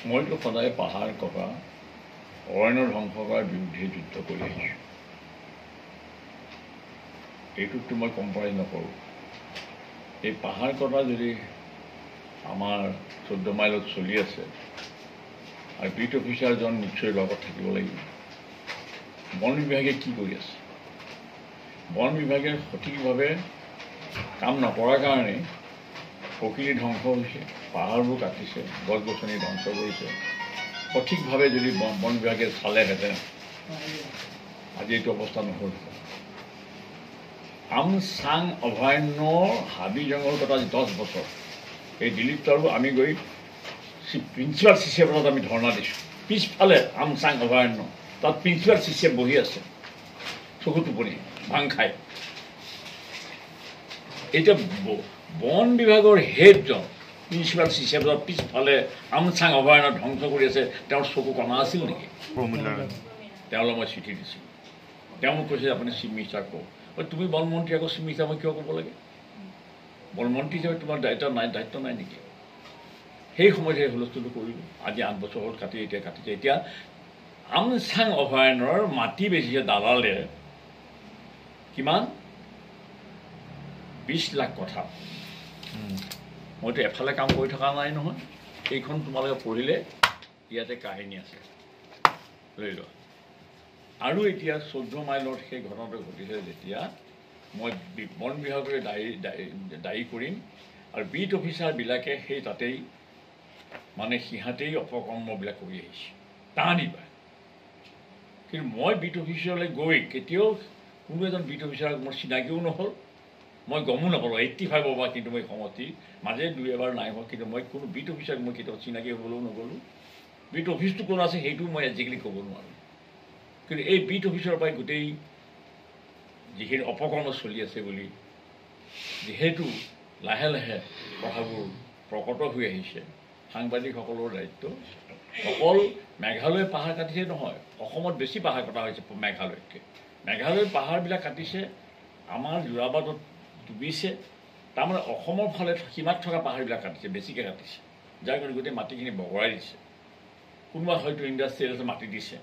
মইতো সদায় পাহাৰ কটা অৰণ্য ধ্বংস কৰাৰ বিৰুদ্ধে যুদ্ধ কৰি আহিছোঁ। এইটোতো মই কম্প্ৰমাইজ নকৰোঁ। এই পাহাৰ কটা যদি আমাৰ 14 মাইলত চলি আছে আৰু বিট অফিচাৰজন নিশ্চয় লগত থাকিব লাগিব। বন বিভাগে কি কৰি আছে? বন বিভাগে সঠিকভাৱে কাম নকৰাৰ কাৰণে প্ৰকৃতি ধ্বংস হৈছে, পাহাৰবোৰ কাটিছে, গছ গছনি ধ্বংস কৰিছে। সঠিকভাৱে যদি বন বিভাগে চালেহেঁতেন আজি এইটো অৱস্থা নহ'ল। আমচাং অভয়াৰণ্যৰ হাবি জংঘল কটা 10 বছৰ এই দিলীপ তাৰু আমি গৈ প্ৰিন্সিপাল চিচিএফত আমি ধৰ্ণা দিছোঁ। পিছফালে আমচাং অভয়াৰণ্য, তাত প্ৰিন্সিপাল চিচিএফ বহি আছে চকু টোপনি ভাং খাই। এতিয়া বন বিভাগৰ হেডজন প্ৰিন্সিপাল চিচিএফৰ পিছফালে আমচাং অভয়াৰণ্য ধ্বংস কৰি আছে, তেওঁৰ চকু কণা আছিল নেকি? তেওঁলৈ মই চিঠি দিছোঁ। তেওঁ মোক কৈছে আপুনি চিফ মিনিষ্টাৰক কওক। তুমি বনমন্ত্ৰী, আকৌ চিফ মিনিষ্টাৰ মই কিয় ক'ব লাগে? বনমন্ত্ৰী হিচাপে তোমাৰ দায়িত্ব নাই নেকি? সেই সময়ত সেই হুলস্থুলটো কৰিলোঁ। আজি 8 বছৰ হ'ল কাটিছে। এতিয়া আমচাং অভয়াৰণ্যৰ মাটি বেচিছে দালালে কিমান? 20 লাখ কথা। মইতো এফালে কাম কৰি থকা নাই নহয়। এইখন তোমালোকে পঢ়িলে ইয়াতে কাহিনী আছে, লৈ লোৱা। আৰু এতিয়া 14 মাইলত সেই ঘটনাটো ঘটিছে যেতিয়া মই বন বিভাগকে দায়ী কৰিম আৰু বিট অফিচাৰবিলাকে সেই তাতেই মানে সিহঁতেই অপকৰ্মবিলাক কৰি আহিছে তাহানি পায়। কিন্তু মই বিট অফিচাৰলৈ গৈ কেতিয়াও কোনো এজন বিট অফিচাৰক মোৰ চিনাকিও নহ'ল, মই গমো নাপালোঁ। 85 পৰা কিন্তু মই সমষ্টিৰ মাজে 2-এবাৰ নাই হোৱা, কিন্তু মই কোনো বিট অফিচাৰক মই কেতিয়াও চিনাকি হ'বলৈও নগ'লোঁ। বিট অফিচটো কোন আছে সেইটোও মই আজিকালি ক'ব নোৱাৰোঁ। কিন্তু এই বিট অফিচৰ পৰাই গোটেই যিখিনি অপকৰ্ম চলি আছে বুলি যিহেতু লাহে লাহে কথাবোৰ প্ৰকট হৈ আহিছে, সাংবাদিকসকলৰ দায়িত্ব। অকল মেঘালয় পাহাৰ কাটিছে নহয়, অসমত বেছি পাহাৰ কটা হৈছে মেঘালয়তকৈ। মেঘালয়ৰ পাহাৰবিলাক কাটিছে, আমাৰ যোৰাবাটত ডুবিছে। তাৰমানে অসমৰ ফালে সীমাত থকা পাহাৰবিলাক কাটিছে, বেছিকৈ কাটিছে, যাৰ কাৰণে গোটেই মাটিখিনি বগৰাই দিছে। কোনোবা হয়তো ইণ্ডাষ্ট্ৰিয়েল মাটি দিছে,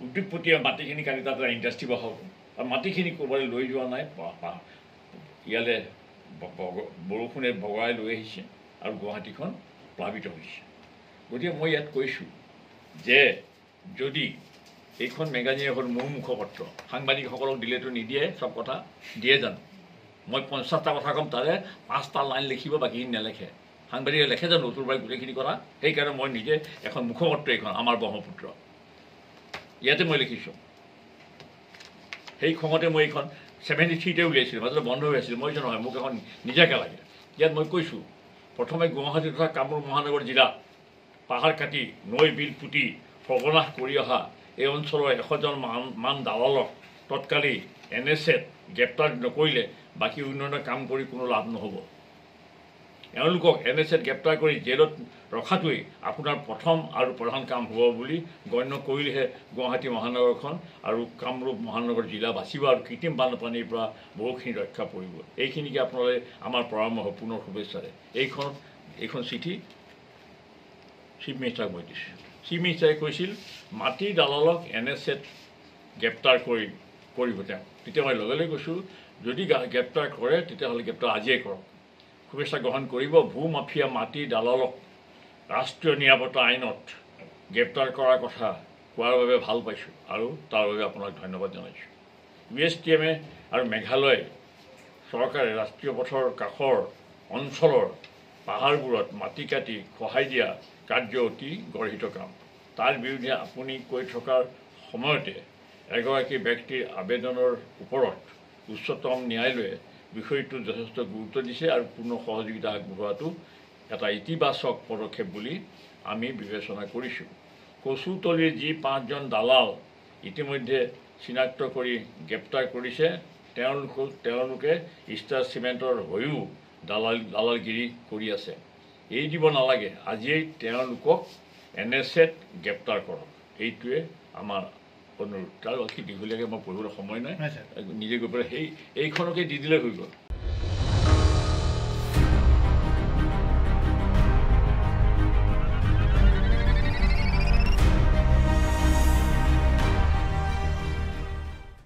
উদ্যোগপতিয়ে মাটিখিনি কাটি তাতে ইণ্ডাষ্ট্ৰি বহাব, আৰু মাটিখিনি ক'ৰবালৈ লৈ যোৱা নাই, ইয়ালৈ বৰষুণে বগৰাই লৈ আহিছে আৰু গুৱাহাটীখন প্লাৱিত হৈছে। গতিকে মই ইয়াত কৈছোঁ যে যদি এইখন মেগাজিন এখন মোৰ মুখপত্ৰ সাংবাদিকসকলক দিলেতো নিদিয়ে, চব কথা দিয়ে জানো? মই 50টা কথা ক'ম, তাৰে 5টা লাইন লিখিব, বাকীখিনি নেলেখে। সাংবাদিকে লেখে জানো উত্তৰবাৰী গোটেইখিনি কথা? সেইকাৰণে মই নিজে এখন মুখপত্ৰ, এইখন আমাৰ ব্ৰহ্মপুত্ৰ, ইয়াতে মই লিখিছোঁ। সেই খঙতে মই এইখন 73তে উলিয়াইছিলোঁ, মাজতে বন্ধ হৈ আছিল। মই নহয়, মোক এখন নিজাকৈ লাগে। ইয়াত মই কৈছোঁ, প্ৰথমে গুৱাহাটী তথা কামৰূপ মহানগৰ জিলা পাহাৰ কাটি নৈ বিল পুতি সৰ্বনাশ কৰি অহা এই অঞ্চলৰ 100জন মান দালালক তৎকালী NSAত গ্ৰেপ্তাৰ নকৰিলে বাকী উন্নয়নৰ কাম কৰি কোনো লাভ নহ'ব। এওঁলোকক NSAত গ্ৰেপ্তাৰ কৰি জেলত ৰখাটোৱেই আপোনাৰ প্ৰথম আৰু প্ৰধান কাম হ'ব বুলি গণ্য কৰিলেহে গুৱাহাটী মহানগৰখন আৰু কামৰূপ মহানগৰ জিলা বাচিব আৰু কৃত্ৰিম বানপানীৰ পৰা বহুখিনি ৰক্ষা পৰিব। এইখিনিকে আপোনালোকে আমাৰ পৰামৰ্শ, পুনৰ শুভেচ্ছাৰে এইখন চিঠি চিফ মিনিষ্টাৰক মই দিছোঁ। চিফ মিনিষ্টাৰে কৈছিল মাটিৰ দালালক NSAত গ্ৰেপ্তাৰ কৰিব তেওঁ। তেতিয়া মই লগে লগে কৈছোঁ, যদি গ্ৰেপ্তাৰ কৰে তেতিয়াহ'লে গ্ৰেপ্তাৰ আজিয়ে কৰক। শুভেচ্ছা গ্ৰহণ কৰিব। ভূ মাফিয়া মাটিৰ দালালক ৰাষ্ট্ৰীয় নিৰাপত্তা আইনত গ্ৰেপ্তাৰ কৰাৰ কথা কোৱাৰ বাবে ভাল পাইছোঁ আৰু তাৰ বাবে আপোনাক ধন্যবাদ জনাইছোঁ। USTMA আৰু মেঘালয় চৰকাৰে ৰাষ্ট্ৰীয় পথৰ কাষৰ অঞ্চলৰ পাহাৰবোৰত মাটি কাটি খহাই দিয়া কাৰ্য অতি গৰ্হিত কাম। তাৰ বিৰুদ্ধে আপুনি কৈ থকাৰ সময়তে এগৰাকী ব্যক্তিৰ আবেদনৰ ওপৰত উচ্চতম ন্যায়ালয়ে বিষয়টোত যথেষ্ট গুৰুত্ব দিছে আৰু পূৰ্ণ সহযোগিতা আগবঢ়োৱাটো এটা ইতিবাচক পদক্ষেপ বুলি আমি বিবেচনা কৰিছোঁ। কচুতলিৰ যি 5জন দালাল ইতিমধ্যে চিনাক্ত কৰি গ্ৰেপ্তাৰ কৰিছে, তেওঁলোকে ষ্টাৰ চিমেণ্টৰ হৈও দালালগিৰি কৰি আছে। এৰি দিব নালাগে, আজিয়েই তেওঁলোকক NSAত গ্ৰেপ্তাৰ কৰক। এইটোৱে আমাৰ অনুৰোধ। তাৰ বাকী দীঘলীয়াকৈ মই পঢ়িবলৈ সময় নাই, নিজে গৈ পেলাই এইখনকে দি দিলে হৈ গ'ল।